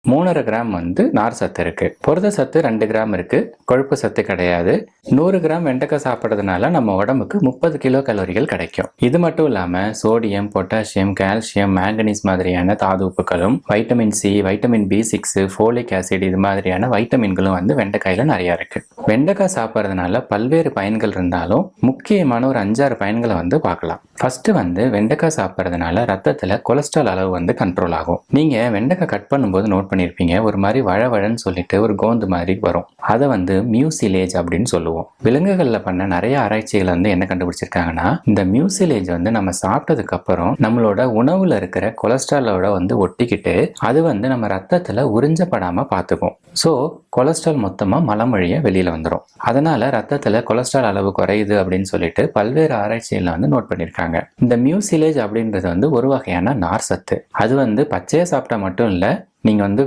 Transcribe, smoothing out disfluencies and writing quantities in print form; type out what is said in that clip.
3.5 gram வந்து நார் சத்து இருக்கு. புரத சத்து 2 கிராம் இருக்கு. கொழுப்பு சத்து கிடையாது. 100 கிராம் வெண்டைக்காய் சாப்பிட்றதுனால நம்ம உடம்புக்கு 30 கிலோ கலோரிகள் கிடைக்கும். இது மட்டும் இல்லாம சோடியம், பொட்டாசியம், கால்சியம், மேங்கனீஸ் மாதிரியான தாது உப்புகளும், vitamin C, vitamin B6, folic acid இது மாதிரியான வைட்டமின்களும் வந்து வெண்டைக்காயில நிறைய இருக்கு. வெண்டைக்காய் சாப்பிட்றதுனால பல்வேறு பயன்கள் இருந்தாலும் முக்கியமான ஒரு 5-6 பயன்களை வந்து பார்க்கலாம். ஃபர்ஸ்ட் வந்து வெண்டைக்காய் சாப்பிட்றதுனால ரத்தத்துல கொலஸ்ட்ரால் அளவு வந்து கண்ட்ரோல் ஆகும். நீங்க வெண்டைக்காய் கட் பண்ணும்போது நோட் பண்ணிருப்பீங்க, ஒரு மாதிரி வழவழன்னு சொல்லிட்டு ஒரு கோந்து மாதிரி வரும். அதை வந்து மியூசிலேஜ் அப்படின்னு சொல்லுவோம். விலங்குகள்ல பண்ண நிறைய ஆராய்ச்சிகள் வந்து என்ன கண்டுபிடிச்சிருக்காங்கன்னா, இந்த மியூசிலேஜ் வந்து நம்ம சாப்பிட்டதுக்கு அப்புறம் நம்மளோட உணவுல இருக்கிற கொலஸ்ட்ராலோட வந்து ஒட்டிக்கிட்டு அது வந்து நம்ம ரத்தத்துல உறிஞ்சப்படாம பார்த்துக்கும். ஸோ கொலஸ்ட்ரால் மொத்தமா மலம் வழியா வெளியில வந்துடும். அதனால ரத்தத்துல கொலஸ்ட்ரால் அளவு குறையுது அப்படின்னு சொல்லிட்டு பல்வேறு ஆராய்ச்சிகள் வந்து நோட் பண்ணிருக்காங்க. இந்த மியூசிலேஜ் அப்படின்றது வந்து ஒரு வகையான நார் சத்து. அது வந்து பச்சையா சாப்பிட்டா மட்டும் இல்ல, நீங்க வந்து